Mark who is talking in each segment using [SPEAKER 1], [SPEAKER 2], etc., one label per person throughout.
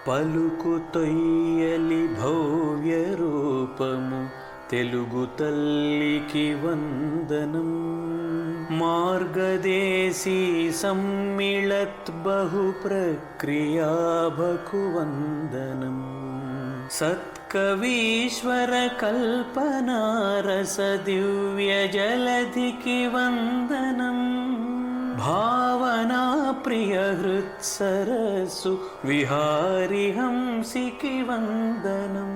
[SPEAKER 1] పలుకు తొయ్యలి భవ్య రూపము తెలుగు తల్లికి వందనం. మార్గదేశీ సమ్మిళత్ బహు ప్రక్రియాభకు వందనం. సత్కవీశ్వర కల్పనారస దివ్య జలధికి వందనం. భావనా ప్రియ హృత్సరస్సు విహారి హంసికి వందనం.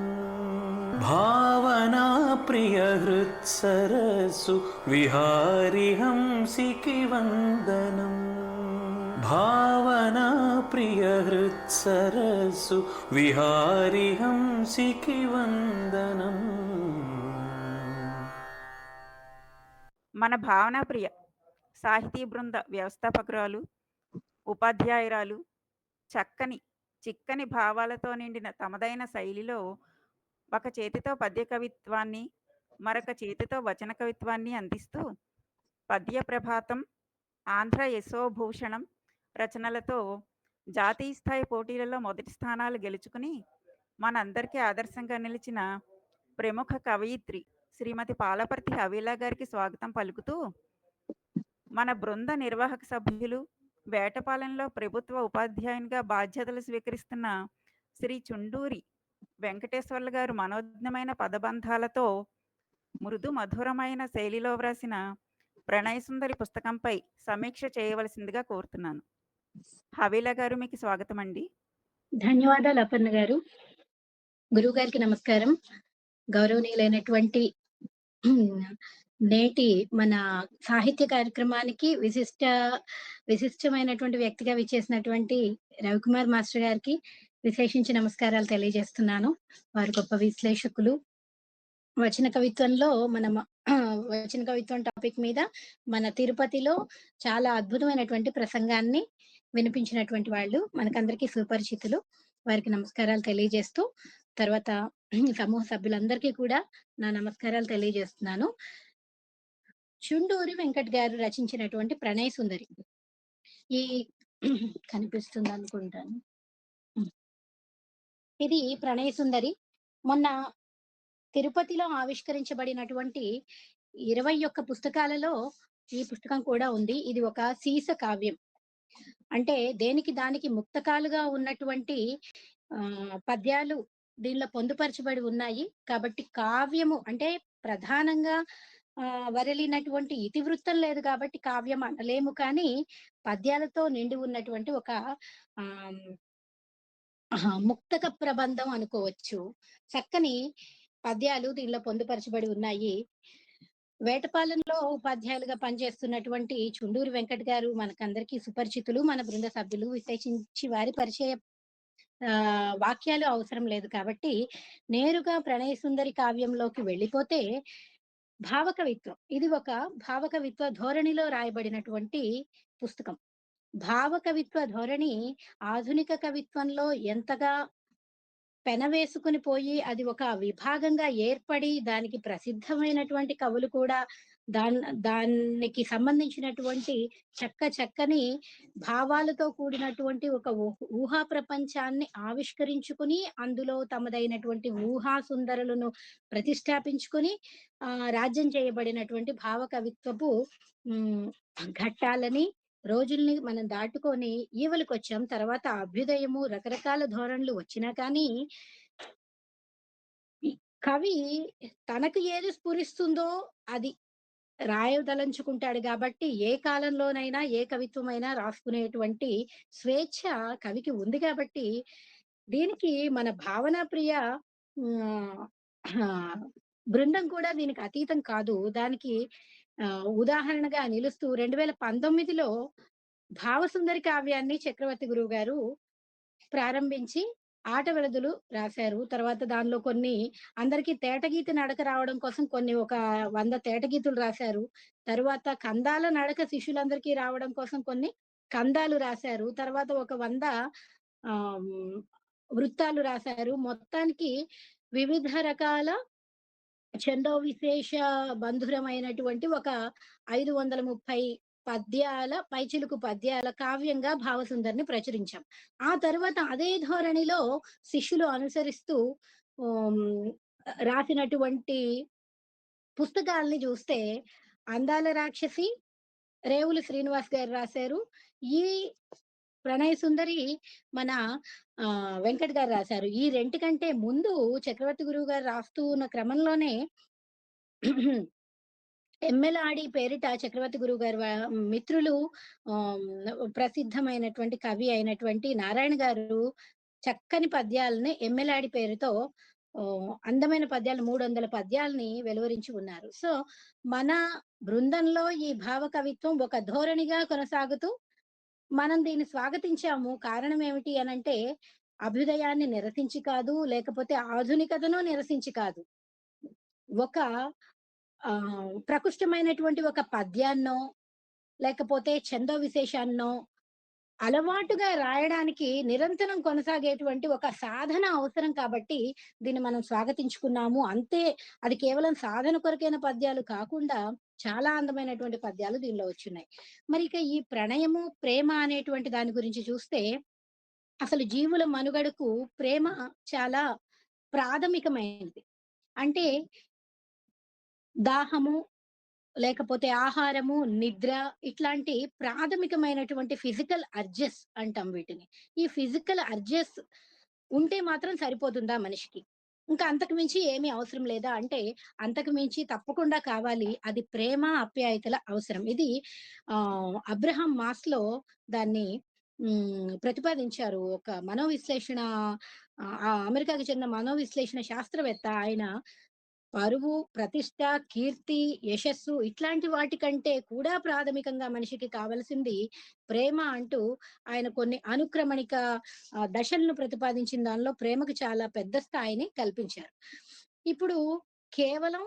[SPEAKER 1] భావనా ప్రియ హృత్సరస్సు విహారి హంసికి వందనం. భావనా ప్రియ హృత్సరస్సు విహారి హంసికి వందనం.
[SPEAKER 2] మన భావనా ప్రియ సాహితీ బృంద వ్యవస్థాపకురాలు, ఉపాధ్యాయురాలు, చిక్కని భావాలతో నిండిన తమదైన శైలిలో ఒక చేతితో పద్య కవిత్వాన్ని, మరొక చేతితో వచన కవిత్వాన్ని అందిస్తూ పద్య ప్రభాతం, ఆంధ్ర యశోభూషణం రచనలతో జాతీయ స్థాయి పోటీలలో మొదటి స్థానాలు గెలుచుకుని మనందరికీ ఆదర్శంగా నిలిచిన ప్రముఖ కవయిత్రి శ్రీమతి పాలపర్తి హవీలా గారికి స్వాగతం పలుకుతూ, మన బృంద నిర్వాహక సభ్యులు, వేటపాలెంలో ప్రభుత్వ ఉపాధ్యాయునిగా బాధ్యతలు స్వీకరిస్తున్న శ్రీ చుండూరి వెంకటేశ్వర్లు గారు మనోజ్ఞమైన పదబంధాలతో మృదు మధురమైన శైలిలో వ్రాసిన ప్రణయ సుందరి పుస్తకంపై సమీక్ష చేయవలసిందిగా కోరుతున్నాను. హవీలా గారు, మీకు స్వాగతం అండి.
[SPEAKER 3] ధన్యవాదాలు అపర్ణ గారు. గురువు గారికి నమస్కారం. గౌరవనీయులైనటువంటి నేటి మన సాహిత్య కార్యక్రమానికి విశిష్టమైనటువంటి వ్యక్తిగా విచ్చేసినటువంటి రవికుమార్ మాస్టర్ గారికి విశేషించి నమస్కారాలు తెలియజేస్తున్నాను. వారు గొప్ప విశ్లేషకులు. వచన కవిత్వం టాపిక్ మీద మన తిరుపతిలో చాలా అద్భుతమైనటువంటి ప్రసంగాన్ని వినిపించినటువంటి వాళ్ళు మనకందరికీ సుపరిచితులు. వారికి నమస్కారాలు తెలియజేస్తూ, తర్వాత సమూహ సభ్యులందరికీ కూడా నా నమస్కారాలు తెలియజేస్తున్నాను. చుండూరి వెంకట్ గారు రచించినటువంటి ప్రణయ సుందరి, ఈ కనిపిస్తుంది అనుకుంటాను, ఇది ప్రణయ సుందరి మొన్న తిరుపతిలో ఆవిష్కరించబడినటువంటి 21 పుస్తకాలలో ఈ పుస్తకం కూడా ఉంది. ఇది ఒక సీస కావ్యం. అంటే దేనికి దానికి ముక్తకాలుగా ఉన్నటువంటి పద్యాలు దీనిలో పొందుపరచబడి ఉన్నాయి. కాబట్టి కావ్యము అంటే ప్రధానంగా వరలినటువంటి ఇతివృత్తం లేదు కాబట్టి కావ్యం అనలేము. కానీ పద్యాలతో నిండి ఉన్నటువంటి ఒక ముక్తక ప్రబంధం అనుకోవచ్చు. చక్కని పద్యాలు దీనిలో పొందుపరచబడి ఉన్నాయి. వేటపాలెంలో ఉపాధ్యాయులుగా పనిచేస్తున్నటువంటి చుండూరి వెంకట్ గారు మనకందరికీ సుపరిచితులు, మన బృంద సభ్యులు. విశేషించి వారి పరిచయ వాక్యాలు అవసరం లేదు కాబట్టి నేరుగా ప్రణయ సుందరి కావ్యంలోకి వెళ్ళిపోతే, భావకవిత్వం, ఇది ఒక భావకవిత్వ ధోరణిలో రాయబడినటువంటి పుస్తకం. భావకవిత్వ ధోరణి ఆధునిక కవిత్వంలో ఎంతగా పెనవేసుకుని పోయి అది ఒక విభాగంగా ఏర్పడి దానికి ప్రసిద్ధమైనటువంటి కవులు కూడా దానికి సంబంధించినటువంటి చక్కని భావాలతో కూడినటువంటి ఒక ఊహా ప్రపంచాన్ని ఆవిష్కరించుకుని అందులో తమదైనటువంటి ఊహా సుందరులను ప్రతిష్టాపించుకుని రాజ్యం చేయబడినటువంటి భావ కవిత్వపు ఘట్టాలని రోజుల్ని మనం దాటుకొని ఈవలికి వచ్చాం. తర్వాత అభ్యుదయము, రకరకాల ధోరణులు వచ్చినా కానీ కవి తనకు ఏది స్ఫురిస్తుందో అది రాయదలంచుకుంటాడు. కాబట్టి ఏ కాలంలోనైనా ఏ కవిత్వమైనా రాసుకునేటువంటి స్వేచ్ఛ కవికి ఉంది. కాబట్టి దీనికి మన భావనా ప్రియ బృందం కూడా దీనికి అతీతం కాదు. దానికి ఉదాహరణగా నిలుస్తూ 2019లో భావసుందరి కావ్యాన్ని చక్రవర్తి గురువు గారు ప్రారంభించి ఆట వెలుదులు రాశారు. తర్వాత దానిలో కొన్ని అందరికీ తేటగీతి నడక రావడం కోసం ఒక 100 తేటగీతులు రాశారు. తర్వాత కందాల నడక శిష్యులందరికీ రావడం కోసం కొన్ని కందాలు రాశారు. తర్వాత ఒక 100 వృత్తాలు రాశారు. మొత్తానికి వివిధ రకాల ఛందో విశేష బంధురమైనటువంటి ఒక 530 పైచిలుకు పద్యాల కావ్యంగా భావసుందరిని ప్రచురించాం. ఆ తర్వాత అదే ధోరణిలో శిష్యులు అనుసరిస్తూ ఆహ్, రాసినటువంటి పుస్తకాల్ని చూస్తే 'అందాల రాక్షసి' రేవుల శ్రీనివాస్ గారు రాశారు. ఈ 'ప్రణయ సుందరి' మన వెంకట్ గారు రాశారు. ఈ రెంటికంటే ముందు చక్రవర్తి గురువు గారు రాస్తూ ఉన్న క్రమంలోనే ఎమ్మెలాడి పేరిట చక్రవర్తి గురువు గారి మిత్రులు ప్రసిద్ధమైనటువంటి కవి అయినటువంటి నారాయణ గారు చక్కని పద్యాలని ఎమ్మెలాడి పేరుతో అందమైన పద్యాలు 300 పద్యాలని వెలువరించి ఉన్నారు. సో మన బృందంలో ఈ భావ కవిత్వం ఒక ధోరణిగా కొనసాగుతూ మనం దీన్ని స్వాగతించాము. కారణం ఏమిటి అనంటే అభ్యుదయాన్ని నిరసించి కాదు, లేకపోతే ఆధునికతను నిరసించి కాదు. ఒక ప్రకృష్టమైనటువంటి ఒక పద్యాన్నో, లేకపోతే ఛందో విశేషాన్నో అలవాటుగా రాయడానికి నిరంతరం కొనసాగేటువంటి ఒక సాధన అవసరం కాబట్టి దీన్ని మనం స్వాగతించుకున్నాము. అంతే, అది కేవలం సాధన కొరకైన పద్యాలు కాకుండా చాలా అందమైనటువంటి పద్యాలు దీనిలో వచ్చున్నాయి. మరి ఇక ఈ ప్రణయము, ప్రేమ అనేటువంటి దాని గురించి చూస్తే అసలు జీవుల మనుగడకు ప్రేమ చాలా ప్రాథమికమైనది. అంటే దాహము, లేకపోతే ఆహారము, నిద్ర ఇట్లాంటి ప్రాథమికమైనటువంటి ఫిజికల్ అర్జెస్ అంటాం వీటిని. ఈ ఫిజికల్ అర్జెస్ ఉంటే మాత్రం సరిపోతుందా మనిషికి? ఇంకా అంతకు మించి ఏమీ అవసరం లేదా అంటే, అంతకు మించి తప్పకుండా కావాలి. అది ప్రేమ, ఆప్యాయతల అవసరం. ఇది అబ్రహాం మాస్లో దాన్ని ప్రతిపాదించారు. ఒక మనోవిశ్లేషణ అమెరికాకి చెందిన మనోవిశ్లేషణ శాస్త్రవేత్త ఆయన. పరువు, ప్రతిష్ట, కీర్తి, యశస్సు ఇట్లాంటి వాటి కంటే కూడా ప్రాథమికంగా మనిషికి కావలసింది ప్రేమ అంటూ ఆయన కొన్ని అనుక్రమణిక దశలను ప్రతిపాదించిన దానిలో ప్రేమకు చాలా పెద్ద స్థాయిని కల్పించారు. ఇప్పుడు కేవలం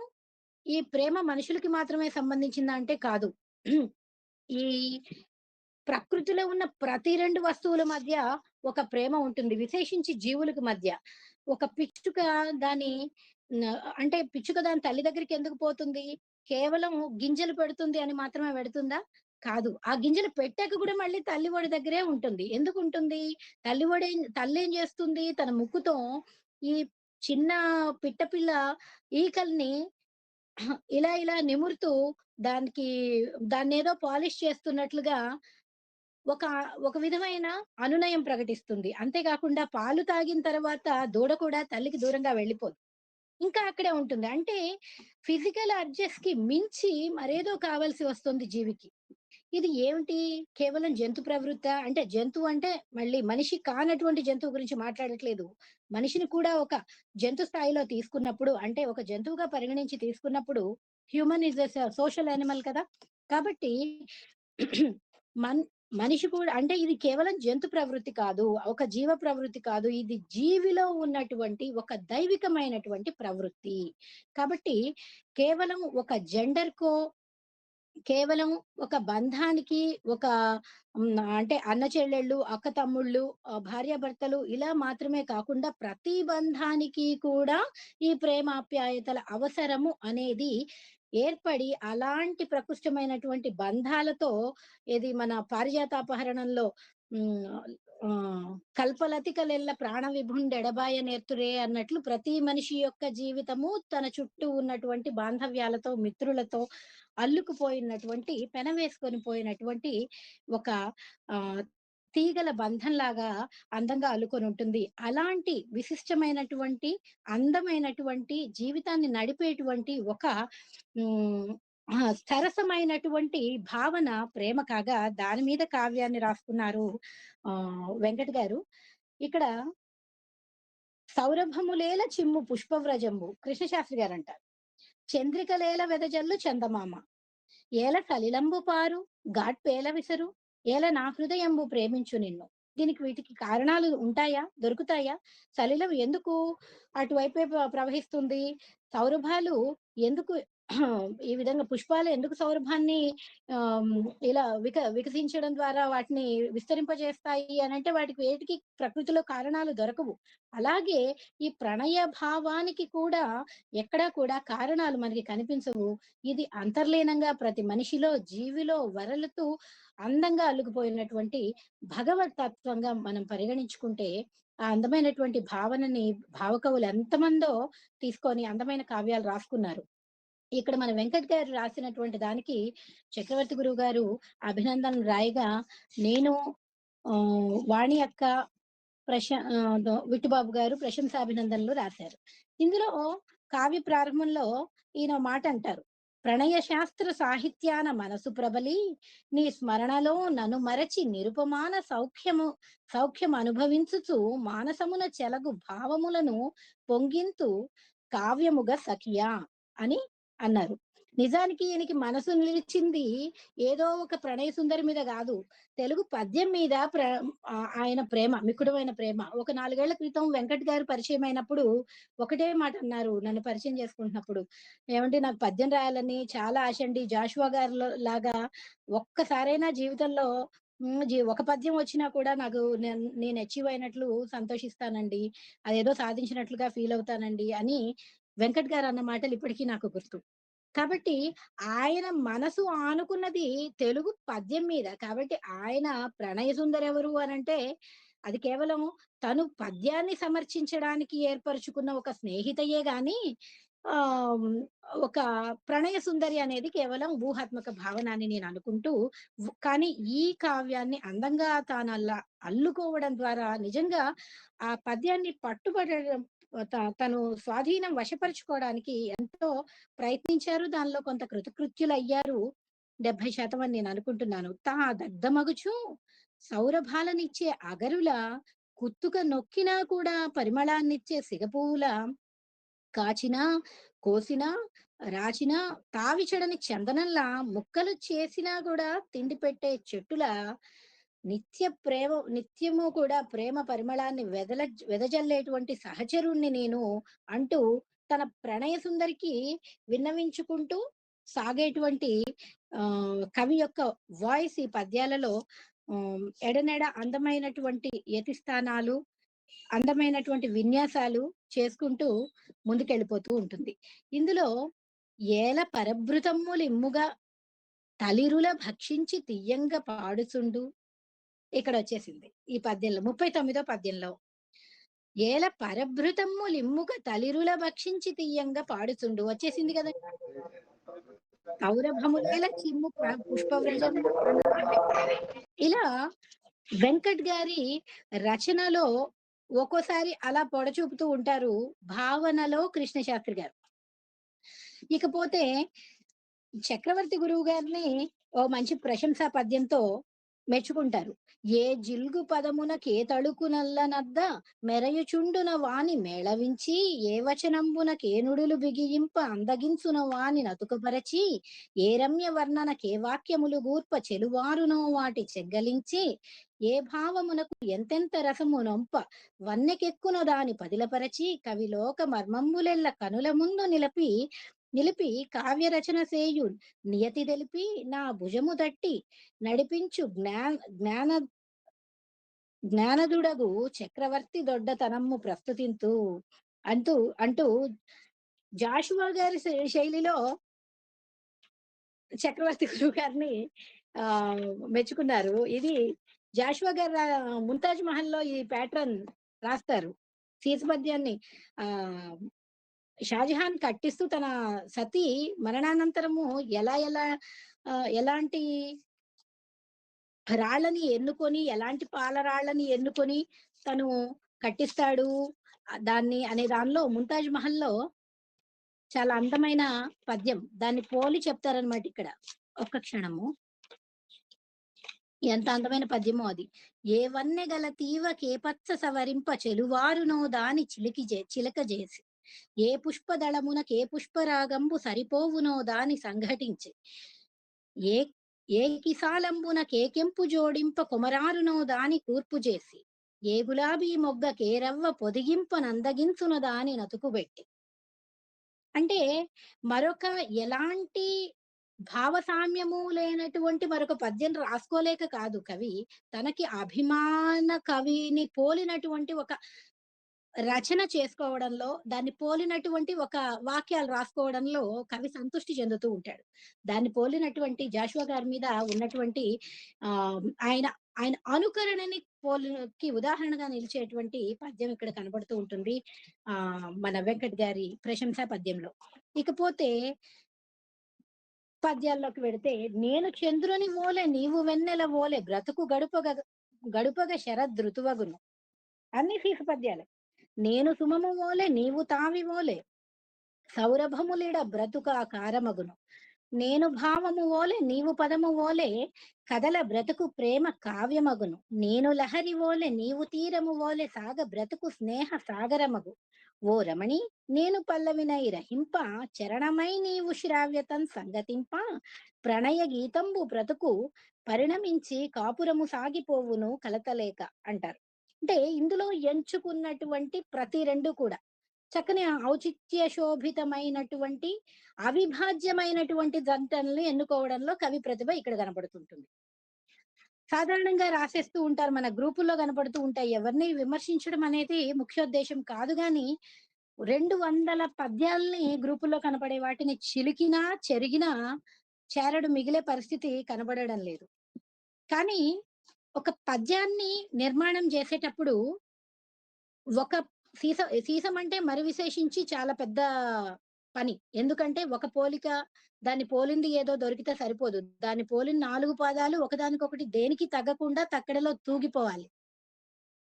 [SPEAKER 3] ఈ ప్రేమ మనుషులకి మాత్రమే సంబంధించిందా అంటే కాదు. ఈ ప్రకృతిలో ఉన్న ప్రతి 2 వస్తువుల మధ్య ఒక ప్రేమ ఉంటుంది. విశేషించి జీవులకు మధ్య. ఒక పిచ్చుక దాని అంటే పిచ్చుక దాని తల్లి దగ్గరికి ఎందుకు పోతుంది? కేవలం గింజలు పెడుతుంది అని మాత్రమే పెడుతుందా? కాదు. ఆ గింజలు పెట్టాక కూడా మళ్ళీ తల్లి ఒడి దగ్గరే ఉంటుంది. ఎందుకుంటుంది? తల్లేం చేస్తుంది? తన ముక్కుతో ఈ చిన్న పిట్ట పిల్ల ఈకల్ని ఇలా ఇలా నిమురుతూ దానికి దాన్నేదో పాలిష్ చేస్తున్నట్లుగా ఒక ఒక విధమైన అనునయం ప్రకటిస్తుంది. అంతేకాకుండా పాలు తాగిన తర్వాత దూడ కూడా తల్లికి దూరంగా వెళ్ళిపోదు. ఇంకా అక్కడే ఉంటుంది. అంటే ఫిజికల్ అడ్జస్ట్‌కి మించి మరేదో కావాల్సి వస్తుంది జీవికి. ఇది ఏమిటి? కేవలం జంతు ప్రవృత్తా? అంటే జంతువు అంటే మళ్ళీ మనిషి కానటువంటి జంతువు గురించి మాట్లాడట్లేదు. మనిషిని కూడా ఒక జంతు స్థాయిలో తీసుకున్నప్పుడు, అంటే ఒక జంతువుగా పరిగణించి తీసుకున్నప్పుడు human is a social animal కదా! కాబట్టి మన్ మనిషి కూడా అంటే ఇది కేవలం జంతు ప్రవృత్తి కాదు. ఒక జీవ ప్రవృత్తి కాదు. ఇది జీవిలో ఉన్నటువంటి ఒక దైవికమైనటువంటి ప్రవృత్తి. కాబట్టి కేవలం ఒక జెండర్‌కో, కేవలం ఒక బంధానికి ఒక అంటే అన్న చెల్లెళ్ళు, అక్క తమ్ముళ్ళు, భార్యాభర్తలు ఇలా మాత్రమే కాకుండా ప్రతి బంధానికి కూడా ఈ ప్రేమాప్యాయతల అవసరము అనేది ఏర్పడి అలాంటి ప్రకృష్టమైనటువంటి బంధాలతో ఏది మన పారిజాతాపహరణంలో హ్మ్. కల్పలతికలెల్ల ప్రాణ విభుండెడబాయ నేర్తురే అన్నట్లు ప్రతి మనిషి యొక్క జీవితము తన చుట్టూ ఉన్నటువంటి బాంధవ్యాలతో, మిత్రులతో అల్లుకుపోయినటువంటి పెనవేసుకొని పోయినటువంటి ఒక ఆహ్, తీగల బంధంలాగా అందంగా అల్లుకొని ఉంటుంది. అలాంటి విశిష్టమైనటువంటి, అందమైనటువంటి జీవితాన్ని నడిపేటువంటి ఒక సరసమైనటువంటి భావన ప్రేమ కాగా దాని మీద కావ్యాన్ని రాసుకున్నారు వెంకట్ గారు. ఇక్కడ సౌరభములేల చిమ్ము పుష్పవ్రజంబు కృష్ణశాస్త్రి గారంటారు. చంద్రికలేల వెదజల్లు చందమామ. ఏల సలిలంబు పారు గాడ్పేల విసరు ఏల నా హృదయంబు ప్రేమించు నిన్ను. వీటికి కారణాలు ఉంటాయా? దొరుకుతాయా? సలిలం ఎందుకు అటువైపే ప్రవహిస్తుంది? సౌరభాలు ఎందుకు ఈ విధంగా పుష్పాలు ఎందుకు సౌరభాన్ని ఆహ్, ఇలా వికసించడం ద్వారా వాటిని విస్తరింపజేస్తాయి అనంటే వాటికి వేటికి ప్రకృతిలో కారణాలు దొరకవు. అలాగే ఈ ప్రణయ భావానికి కూడా ఎక్కడా కూడా కారణాలు మనకి కనిపించవు. ఇది అంతర్లీనంగా ప్రతి మనిషిలో, జీవిలో వరలుతూ అందంగా అల్లుకుపోయినటువంటి భగవత్ తత్వంగా మనం పరిగణించుకుంటే, ఆ అందమైనటువంటి భావనని భావకవులు ఎంతమందో తీసుకొని అందమైన కావ్యాలు రాసుకున్నారు. ఇక్కడ మన వెంకట్ గారు రాసినటువంటి దానికి చక్రవర్తి గురువు గారు అభినందనలు రాయగా, నేను వాణి అక్క, విట్టుబాబు గారు ప్రశంసాభినందనలు రాశారు. ఇందులో కావ్య ప్రారంభంలో ఈయన ఓ మాట అంటారు. "ప్రణయ శాస్త్ర సాహిత్యాన మనసు ప్రబలి, నీ స్మరణలో నన్ను మరచి నిరుపమాన సౌఖ్యం అనుభవించుచు మానసమున చెలగు భావములను పొంగింతు కావ్యముగ సఖియా" అని అన్నారు. నిజానికి ఈయనకి మనసు నిలిచింది ఏదో ఒక ప్రణయ సుందరి మీద కాదు. తెలుగు పద్యం మీద ఆయన ప్రేమ, మికుడమైన ప్రేమ. ఒక 4 ఏళ్ల క్రితం వెంకట్ గారు పరిచయం అయినప్పుడు ఒకటే మాట అన్నారు నన్ను పరిచయం చేసుకుంటున్నప్పుడు. "ఏవండీ, నాకు పద్యం రాయాలని చాలా ఆశ అండి. జాషువా లాగా ఒక్కసారైనా జీవితంలో ఒక పద్యం వచ్చినా కూడా నాకు నేను అచీవ్ అయినట్లు సంతోషిస్తానండి. అదేదో సాధించినట్లుగా ఫీల్ అవుతానండి" అని వెంకట్ గారు అన్న మాటలు ఇప్పటికీ నాకు గుర్తు. కాబట్టి ఆయన మనసు ఆనుకున్నది తెలుగు పద్యం మీద. కాబట్టి ఆయన ప్రణయ సుందరెవరు అనంటే, అది కేవలం తను పద్యాన్ని సమర్చించడానికి ఏర్పరుచుకున్న ఒక స్నేహితయే గాని, ఆహ్, ఒక ప్రణయ సుందరి అనేది కేవలం ఊహాత్మక భావన అని నేను అనుకుంటూ, కానీ ఈ కావ్యాన్ని అందంగా తానలా అల్లుకోవడం ద్వారా నిజంగా ఆ పద్యాన్ని పట్టుబడడం, తను స్వాధీనం వశపరుచుకోవడానికి ఎంతో ప్రయత్నించారు. దానిలో కొంత కృతకృత్యులయ్యారు. 70% అని నేను అనుకుంటున్నాను. దగ్ధమగుచు సౌరభాలనిచ్చే అగరుల, కుత్తుక నొక్కినా కూడా పరిమళాన్నిచ్చే సిగపువ్వుల, కాచినా, కోసినా, రాచినా తావిచడని చందనంలా, ముక్కలు చేసినా కూడా తిండి పెట్టే చెట్టులా, నిత్యము కూడా ప్రేమ పరిమళాన్ని వెదజల్లేటువంటి సహచరుణ్ణి నేను అంటూ తన ప్రణయ సుందరికి విన్నవించుకుంటూ సాగేటువంటి కవి యొక్క వాయిస్ ఈ పద్యాలలో ఎడనెడ అందమైనటువంటి యతిస్థానాలు, అందమైనటువంటి విన్యాసాలు చేసుకుంటూ ముందుకెళ్ళిపోతూ ఉంటుంది. ఇందులో "ఏల పరభృతమ్ములిమ్ముగా తలిరుల భక్షించి తియ్యంగ పాడుచుండు" ఇక్కడ వచ్చేసింది ఈ పద్యంలో 39వ పద్యంలో. "ఏల పరభృతమ్ములిమ్ముగ తలిరుల భక్షించి తియ్యంగ పాడుచుండు" వచ్చేసింది కదా. "సౌరభములేల చిమ్ము పుష్పవ్రజము" ఇలా వెంకట్ గారి రచనలో ఒక్కోసారి అలా పొడచూపుతూ ఉంటారు భావనలో కృష్ణ శాస్త్రి గారు. ఇకపోతే చక్రవర్తి గురువు గారిని ఓ మంచి ప్రశంసా పద్యంతో మెచ్చుకుంటారు. "ఏ జిల్గు పదమున కేతళుకు నల్లనద్ద మెరయుచుండున వాని మేళవించి, ఏ వచనంబున కేనుడులు బిగియింప అందగించున వాని నతుకపరచి, ఏ రమ్య వర్ణన కే వాక్యములు గూర్ప చెలువారునో వాటి చెగ్గలించి, ఏ భావమునకు ఎంతెంత రసము నొంప వన్నెకెక్కున దాని పదిలపరచి, కవిలోక మర్మంబులెల్ల కనుల ముందు నిలిపి కావ్యరచన సేయు నియతి తెలిపి, నా భుజము తట్టి నడిపించు జ్ఞాన జ్ఞానదుడగు చక్రవర్తి దొడ్డతనమ్ము ప్రస్తుతింతు" అంటూ అంటూ జాషువా గారి శైలిలో చక్రవర్తి గురువు గారిని మెచ్చుకున్నారు. ఇది జాషువా గారు ముంతాజ్ మహల్‌లో ఈ ప్యాట్రన్ రాస్తారు. శీర్షపద్యాన్ని ఆహ్, షాజహాన్ కట్టిస్తూ తన సతీ మరణానంతరము ఎలాంటి రాళ్ళని ఎన్నుకొని, ఎలాంటి పాలరాళ్ళని ఎన్నుకొని తను కట్టిస్తాడు దాన్ని అనే దానిలో ముంతాజ్ మహల్‌లో చాలా అందమైన పద్యం. దాన్ని పోలి చెప్తారనమాట ఇక్కడ. ఒక్క క్షణము. ఎంత అందమైన పద్యమో అది. "ఏ వన్నె గల తీవ కేపచ్చ సవరింప చెలువారునో దాని చిలకజేసి, ఏ పుష్పదళమున కే పుష్పరాగంబు సరిపోవునో దాని సంఘటించి, ఏ ఏ కిసాలంబున కేకెంపు జోడింప కొమరారునో దాని కూర్పు చేసి, ఏ గులాబీ మొగ్గ కేరవ్వ పొదిగింప నందగించున దాని నతుకుబెట్టి" అంటే మరొక ఎలాంటి భావసామ్యము లేనటువంటి మరొక పద్యం రాసుకోలేక కాదు కవి. తనకి అభిమాన కవిని పోలినటువంటి ఒక రచన చేసుకోవడంలో, దాన్ని పోలినటువంటి ఒక వాక్యాలు రాసుకోవడంలో కవి సంతృష్టి చెందుతూ ఉంటాడు. దాన్ని పోలినటువంటి జాషువా గారి మీద ఉన్నటువంటి ఆయన ఆయన అనుకరణని పోలికి ఉదాహరణగా నిలిచేటువంటి పద్యం ఇక్కడ కనబడుతూ ఉంటుంది. మన వెంకట్ గారి ప్రశంసా పద్యంలో. ఇకపోతే పద్యాల్లోకి వెడితే, నేను చంద్రుని వోలె నీవు వెన్నెల వోలె బ్రతుకు గడుపగ శరదృతువగును. అన్ని సీస పద్యాలే. నేను సుమము వోలె నీవు తావి వోలె సౌరభములిడ బ్రతుకాకారమగును. నేను భావము వోలె నీవు పదము వోలె కదల బ్రతుకు ప్రేమ కావ్యమగును. నేను లహరి వోలె నీవు తీరము వోలె సాగ బ్రతుకు స్నేహ సాగరమగు. ఓ రమణి నేను పల్లవినై రహింప చరణమై నీవు శ్రావ్యతన్ సంగతింప ప్రణయ గీతంబు బ్రతుకు పరిణమించి కాపురము సాగిపోవును కలతలేక అంటారు. అంటే ఇందులో ఎంచుకున్నటువంటి ప్రతి రెండు కూడా చక్కని ఔచిత్య శోభితమైనటువంటి అవిభాజ్యమైనటువంటి జంటల్ని ఎన్నుకోవడంలో కవి ప్రతిభ ఇక్కడ కనపడుతుంటుంది. సాధారణంగా రాసేస్తూ ఉంటారు, మన గ్రూపుల్లో కనపడుతూ ఉంటాయి. ఎవరిని విమర్శించడం అనేది ముఖ్యోద్దేశం కాదు గాని 200 పద్యాల్ని గ్రూపుల్లో కనపడే వాటిని చిలికినా చెరిగినా చేరడు మిగిలే పరిస్థితి కనబడడం లేదు. కానీ ఒక పద్యాన్ని నిర్మాణం చేసేటప్పుడు ఒక సీసం అంటే మరి విశేషించి చాలా పెద్ద పని. ఎందుకంటే ఒక పోలిక, దాన్ని పోలింది ఏదో దొరికితే సరిపోదు. దాన్ని పోలిన 4 పాదాలు ఒకదానికొకటి దేనికి తగ్గకుండా తక్కడలో తూగిపోవాలి.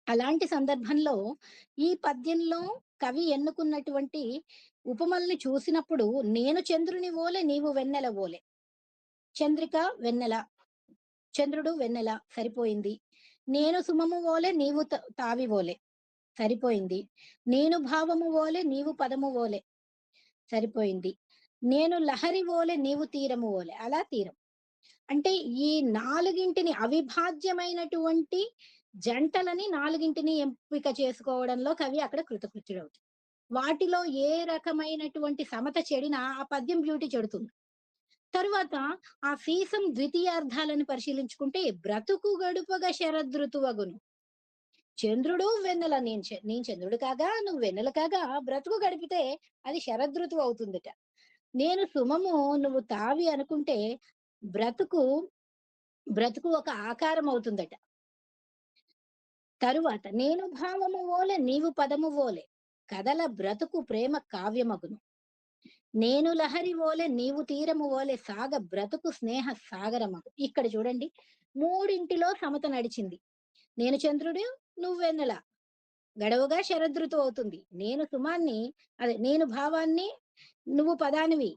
[SPEAKER 3] అలాంటి సందర్భంలో ఈ పద్యంలో కవి ఎన్నుకున్నటువంటి ఉపమల్ని చూసినప్పుడు, నేను చంద్రుని వోలె నీవు వెన్నెల వోలె. చంద్రిక వెన్నెల, చంద్రుడు వెన్నెల సరిపోయింది. నేను సుమము వోలె నీవు తావి వోలె సరిపోయింది. నేను భావము వోలె నీవు పదము వోలె సరిపోయింది. నేను లహరి వోలె నీవు తీరము వోలె, అలా తీరం. అంటే ఈ 4గింటిని అవిభాజ్యమైనటువంటి జంటలని 4గింటిని ఎంపిక చేసుకోవడంలో కవి అక్కడ కృతకృత్యుడవుతాడు. వాటిలో ఏ రకమైనటువంటి సమత చెడినా ఆ పద్యం బ్యూటీ చెడుతుంది. తరువాత ఆ సీసం ద్వితీయార్థాలను పరిశీలించుకుంటే బ్రతుకు గడుపగా శరదృతువగును. చంద్రుడు వెన్నెల, నేను చంద్రుడు కాగా నువ్వు వెన్నెల కాగా బ్రతుకు గడిపితే అది శరదృతువు అవుతుందట. నేను సుమము నువ్వు తావి అనుకుంటే బ్రతుకు బ్రతుకు ఒక ఆకారం అవుతుందట. తరువాత నేను భావము వోలె నీవు పదము వోలె కదల బ్రతుకు ప్రేమ కావ్యమగును. నేను లహరి వోలె నీవు తీరము వోలె సాగ బ్రతుకు స్నేహ సాగరమగు. ఇక్కడ చూడండి, మూడింటిలో సమత నడిచింది. నేను చంద్రుడు, నువ్వు వెన్నెల, గడవగా శరదృతువు అవుతుంది. నేను సుమాన్ని, నేను భావాన్ని, నువ్వు పదానివి,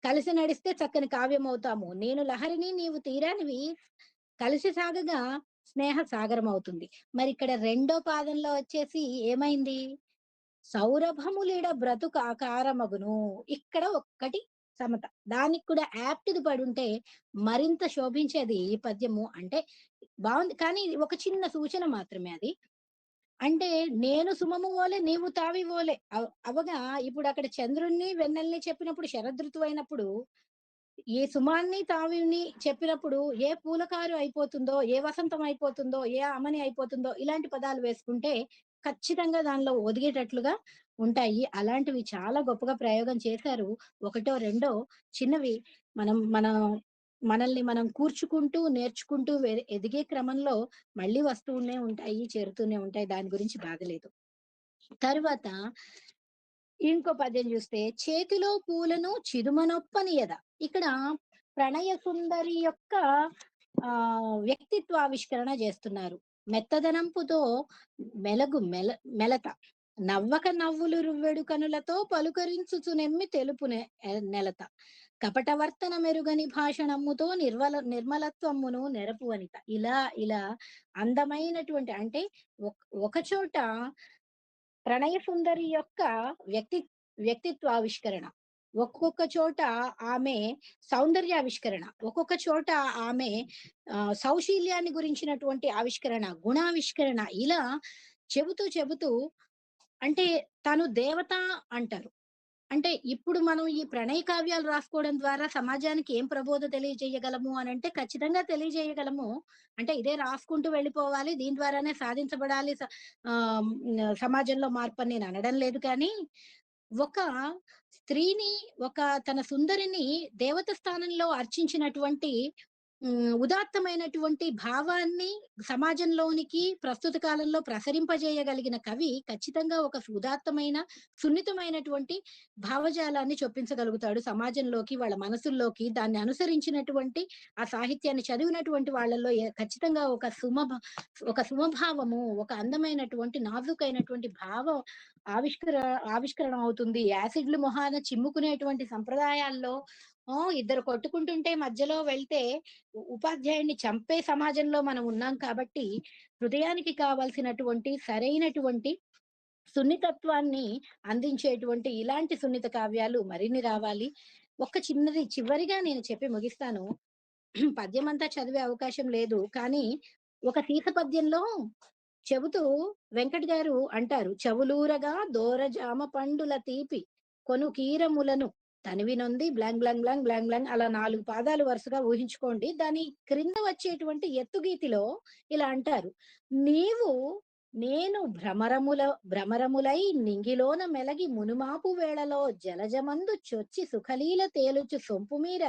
[SPEAKER 3] కలిసి నడిస్తే చక్కని కావ్యం అవుతాము. నేను లహరిని, నీవు తీరానివి, కలిసి సాగగా స్నేహ సాగరం అవుతుంది. మరి ఇక్కడ రెండో పాదంలో వచ్చేసి ఏమైంది? సౌరభములీడ బ్రతుకు ఆకారమగును. ఇక్కడ ఒక్కటి సమత, దానికి కూడా యాప్ట్ది పడుంటే మరింత శోభించేది ఈ పద్యము. అంటే బాగుంది, కానీ ఒక చిన్న సూచన మాత్రమే అది. అంటే నేను సుమము వోలే నీవు తావి వోలే అవగా ఇప్పుడు అక్కడ చంద్రుణ్ణి వెన్నెల్ని చెప్పినప్పుడు శరదృతువు అయినప్పుడు, ఏ సుమాన్ని తావిని చెప్పినప్పుడు ఏ పూలకారు అయిపోతుందో, ఏ వసంతం అయిపోతుందో, ఏ అమని అయిపోతుందో, ఇలాంటి పదాలు వేసుకుంటే ఖచ్చితంగా దానిలో ఒదిగేటట్లుగా ఉంటాయి. అలాంటివి చాలా గొప్పగా ప్రయోగం చేశారు. ఒకటో రెండో చిన్నవి మనం మనల్ని మనం కూర్చుకుంటూ నేర్చుకుంటూ ఎదిగే క్రమంలో మళ్ళీ వస్తూనే ఉంటాయి, చేరుతూనే ఉంటాయి. దాని గురించి బాధ లేదు. తరువాత ఇంకో పద్యం చూస్తే, చేతిలో పూలను చిదుమనొప్పనియద. ఇక్కడ ప్రణయ సుందరి యొక్క వ్యక్తిత్వావిష్కరణ చేస్తున్నారు. మెత్తదనంపుతో మెలత నవ్వక నవ్వులు రువ్వెడు కనులతో పలుకరించుచు నెమ్మి తెలుపు నెలత కపటవర్తన మెరుగని భాషణమ్ముతో నిర్మలత్వమును నెరపు వనిత. ఇలా ఇలా అందమైనటువంటి, అంటే ఒక చోట ప్రణయ సుందరి యొక్క వ్యక్తిత్వావిష్కరణ, ఒక్కొక్క చోట ఆమె సౌందర్యావిష్కరణ, ఒక్కొక్క చోట ఆమె సౌశీల్యాన్ని గురించినటువంటి ఆవిష్కరణ, గుణావిష్కరణ, ఇలా చెబుతూ అంటే తను దేవత అంటారు. అంటే ఇప్పుడు మనం ఈ ప్రణయ కావ్యాలు రాసుకోవడం ద్వారా సమాజానికి ఏం ప్రబోధ తెలియజేయగలము అనంటే ఖచ్చితంగా తెలియజేయగలము. అంటే ఇదే రాసుకుంటూ వెళ్ళిపోవాలి. దీని ద్వారానే సాధించబడాలి సమాజంలో మార్పని నేను అనడం లేదు కానీ, ఒక స్త్రీని, ఒక తన సుందరిని దేవత స్థానంలో అర్చించినటువంటి ఉదాత్తమైనటువంటి భావాన్ని సమాజంలోనికి ప్రస్తుత కాలంలో ప్రసరింపజేయగలిగిన కవి ఖచ్చితంగా ఒక ఉదాత్తమైన, సున్నితమైనటువంటి భావజాలాన్ని చొప్పించగలుగుతాడు సమాజంలోకి, వాళ్ళ మనసుల్లోకి. దాన్ని అనుసరించినటువంటి, ఆ సాహిత్యాన్ని చదివినటువంటి వాళ్ళలో ఖచ్చితంగా ఒక సుమభావము, ఒక అందమైనటువంటి, నాజూకైనటువంటి భావం ఆవిష్కర ఆవిష్కరణ అవుతుంది. యాసిడ్‌లు మొహాన చిమ్ముకునేటువంటి సంప్రదాయాల్లో ఇద్దరు కొట్టుకుంటుంటే మధ్యలో వెళ్తే ఉపాధ్యాయుడిని చంపే సమాజంలో మనం ఉన్నాం కాబట్టి, హృదయానికి కావాల్సినటువంటి సరైనటువంటి సున్నితత్వాన్ని అందించేటువంటి ఇలాంటి సున్నిత కావ్యాలు మరిన్ని రావాలి. ఒక్క చిన్నది చివరిగా నేను చెప్పి ముగిస్తాను. పద్యమంతా చదివే అవకాశం లేదు. కానీ ఒక సీత పద్యంలో చెబుతూ వెంకట్ గారు అంటారు, "చెవులూరగా దోరజామ పండుల తీపి కొను కీరములను తనివి నొంది" blank blank blank blank blank అలా 4 పాదాలు వరుసగా ఊహించుకోండి. దాని క్రింద వచ్చేటువంటి ఎత్తుగీతిలో ఇలా అంటారు, "నీవు నేను భ్రమరములై నింగిలోన మెలగి మునుమాపు వేళలో జలజమందు చొచ్చి సుఖలీల తేలుచు సొంపుమీర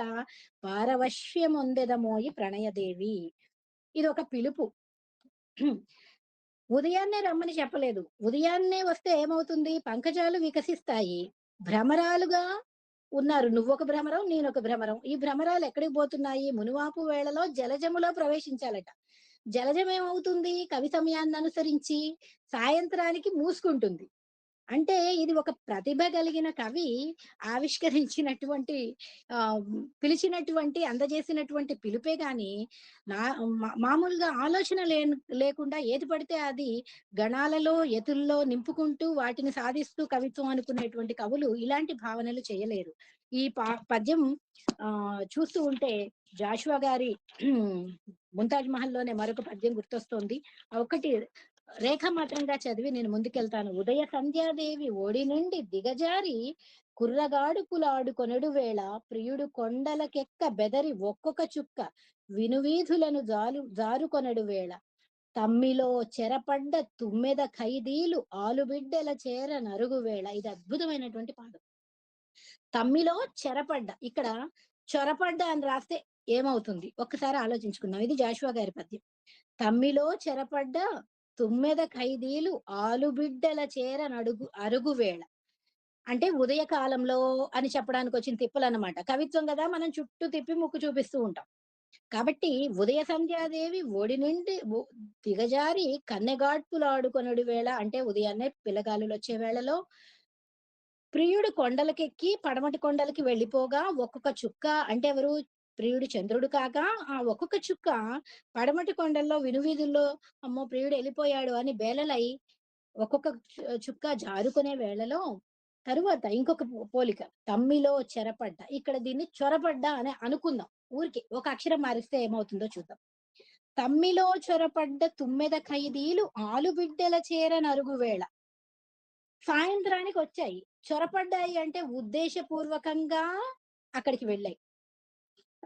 [SPEAKER 3] పారవశ్యమొందెదమోయి ప్రణయదేవి." ఇదొక పిలుపు. ఉదయాన్నే రమ్మని చెప్పలేదు. ఉదయాన్నే వస్తే ఏమవుతుంది? పంకజాలు వికసిస్తాయి. భ్రమరాలుగా ఉన్నారు. నువ్వొక భ్రమరం, నేనొక భ్రమరం. ఈ భ్రమరాలు ఎక్కడికి పోతున్నాయి? మునువాపు వేళలో జలజములో ప్రవేశించాలట. జలజం ఏమవుతుంది? కవి సమయాన్ననుసరించి సాయంత్రానికి మూసుకుంటుంది. అంటే ఇది ఒక ప్రతిభ కలిగిన కవి ఆవిష్కరించినటువంటి పిలిచినటువంటి, అందజేసినటువంటి పిలుపే గాని, నా మామూలుగా ఆలోచన లేకుండా ఏది పడితే అది గణాలలో, యతుల్లో నింపుకుంటూ వాటిని సాధిస్తూ కవిత్వం అనుకునేటువంటి కవులు ఇలాంటి భావనలు చేయలేరు. ఈ పద్యం చూస్తూ ఉంటే జాషువా గారి 'ముంతాజ్ మహల్‌లోనే' మరొక పద్యం గుర్తొస్తోంది. ఆ ఒక్కటి రేఖామాత్రంగా చదివి నేను ముందుకెళ్తాను. "ఉదయ సంధ్యాదేవి ఓడి నుండి దిగజారి కుర్రగాడుపులాడుకొనెడు వేళ ప్రియుడు కొండలకెక్క బెదరి ఒక్కొక్క చుక్క వినువీధులను జారుకొనెడు వేళ తమ్మిలో చెరపడ్డ తుమ్మెద ఖైదీలు ఆలుబిడ్డల చేర నరుగు వేళ." ఇది అద్భుతమైనటువంటి పాఠం. తమ్మిలో చెరపడ్డ, ఇక్కడ చొరపడ్డ అని రాస్తే ఏమవుతుంది? ఒక్కసారి ఆలోచించుకుందాం. ఇది జాషువా గారి పద్యం. తమ్మిలో చెరపడ్డ తుమ్మెద ఖైదీలు ఆలుబిడ్డల చేర అరుగు వేళ. అంటే ఉదయ కాలంలో అని చెప్పడానికి వచ్చిన తిప్పలన్నమాట. కవిత్వం కదా, మనం చుట్టూ తిప్పి ముక్కు చూపిస్తూ ఉంటాం. కాబట్టి ఉదయ సంధ్యాదేవి ఒడి నుండి దిగజారి కన్నెగాడ్పులాడుకొనడు వేళ అంటే ఉదయాన్నే పిల్లగాలులొచ్చే వేళలో ప్రియుడు కొండలకెక్కి పడమటి కొండలకి వెళ్ళిపోగా ఒక్కొక్క చుక్క అంటే ఎవరు? ప్రియుడు చంద్రుడు కాగా ఆ ఒక్కొక్క చుక్క పడమటి కొండల్లో వినువీధుల్లో అమ్మో ప్రియుడు వెళ్ళిపోయాడు అని బేలలై ఒక్కొక్క చుక్క జారుకునే వేళలో తరువాత ఇంకొక పోలిక తమ్మిలో చెరపడ్డ. ఇక్కడ దీన్ని చొరపడ్డ అని అనుకుందాం. ఊరికి ఒక అక్షరం మారిస్తే ఏమవుతుందో చూద్దాం. తమ్మిలో చొరపడ్డ తుమ్మెద ఖైదీలు ఆలుబిడ్డల చేర నరుగు వేళ. సాయంత్రానికి వచ్చాయి. చొరపడ్డాయి అంటే ఉద్దేశపూర్వకంగా అక్కడికి వెళ్ళాయి.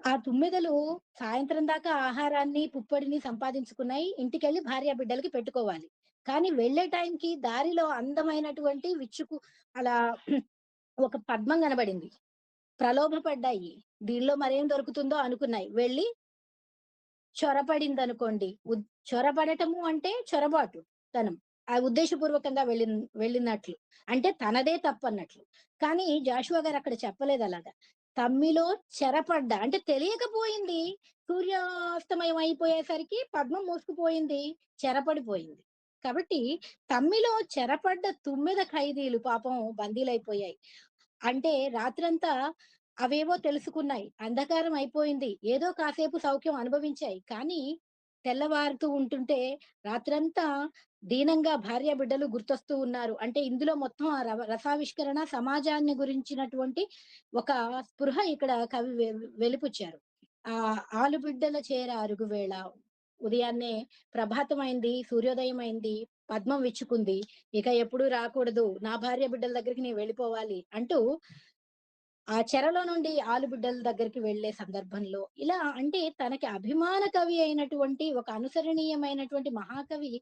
[SPEAKER 3] ఆ తుమ్మెదలు సాయంత్రం దాకా ఆహారాన్ని, పుప్పొడిని సంపాదించుకున్నాయి. ఇంటికెళ్ళి భార్య బిడ్డలకి పెట్టుకోవాలి. కానీ వెళ్ళే టైంకి దారిలో అందమైనటువంటి అలా ఒక పద్మం కనబడింది. ప్రలోభపడ్డాయి. దీనిలో మరేం దొరుకుతుందో అనుకున్నాయి. వెళ్ళి చొరపడిందనుకోండి. చొరబడటము అంటే చొరబాటు తనం. ఆ ఉద్దేశపూర్వకంగా వెళ్ళినట్లు. అంటే తనదే తప్పన్నట్లు. కానీ జాషువా గారు అక్కడ చెప్పలేదలాగా. తమ్మిలో చెరపడ్డ అంటే తెలియకపోయింది. సూర్యాస్తమయం అయిపోయేసరికి పద్మం మూసుకుపోయింది. చెరపడిపోయింది. కాబట్టి తమ్మిలో చెరపడ్డ తుమ్మెద ఖైదీలు పాపం బందీలైపోయాయి. అంటే రాత్రంతా అవేవో తెలుసుకున్నాయి. అంధకారం అయిపోయింది. ఏదో కాసేపు సౌఖ్యం అనుభవించాయి. కానీ తెల్లవారుతూ ఉంటుంటే రాత్రంతా దీనంగా భార్య బిడ్డలు గుర్తొస్తూ ఉన్నారు. అంటే ఇందులో మొత్తం ఆ రసావిష్కరణ, సమాజాన్ని గురించినటువంటి ఒక స్పృహ ఇక్కడ కవి వెలిపుచ్చారు. ఆలుబిడ్డల చేర అరుగువేళ. ఉదయాన్నే ప్రభాతమైంది, సూర్యోదయం అయింది. పద్మం విచ్చుకుంది. ఇక ఎప్పుడూ రాకూడదు. నా భార్య బిడ్డల దగ్గరికి నేను వెళ్ళిపోవాలి అంటూ ఆ చెరలో నుండి ఆలుబిడ్డల దగ్గరికి వెళ్ళే సందర్భంలో ఇలా అంటే తనకి అభిమాన కవి అయినటువంటి ఒక అనుసరణీయమైనటువంటి మహాకవి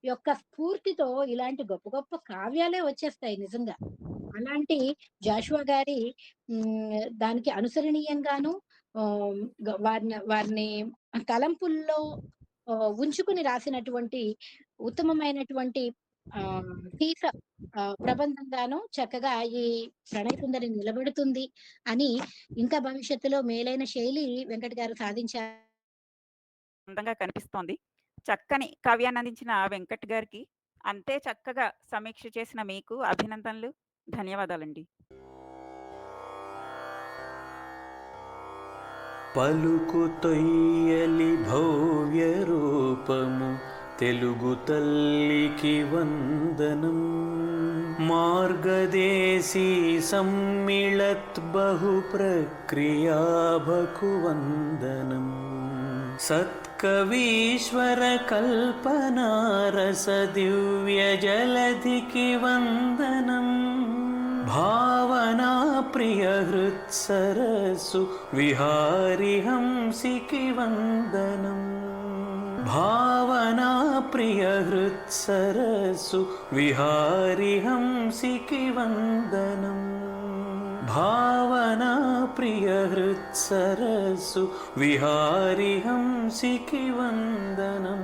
[SPEAKER 3] యొక్క స్ఫూర్తితో ఇలాంటి గొప్ప గొప్ప కావ్యాలే వచ్చేస్తాయి నిజంగా. అలాంటి జాషువా గారి దానికి అనుసరణీయంగాను వారిని తలంపుల్లో ఉంచుకుని రాసినటువంటి ఉత్తమమైనటువంటి సీస ప్రబంధంగాను చక్కగా ఈ ప్రణయ సుందరి నిలబెడుతుంది అని ఇంకా భవిష్యత్తులో మేలైన శైలి వెంకట్ గారు సాధించారు.
[SPEAKER 2] అందంగా కనిపిస్తోంది. చక్కని కావ్యాన్ని అందించిన వెంకట్ గారికి, అంతే చక్కగా సమీక్ష చేసిన మీకు అభినందనలు. ధన్యవాదాలండి.
[SPEAKER 1] పలుకు తొయ్యలి భవ్య రూపము తెలుగు తల్లికి వందనం. మార్గదేశీ సమ్మిళత్ బహు ప్రక్రియాభకు వందనం. సత్కవీశ్వర కల్పనారస దివ్య జలధికి వందనం. భావనా ప్రియ హృత్సరసు విహారి హంసికి వందనం. భావనా ప్రియ హృత్సరసు విహారి హంసికి వందనం. భావనా ప్రియ హృత్సరసు విహారి హంసికి వందనం.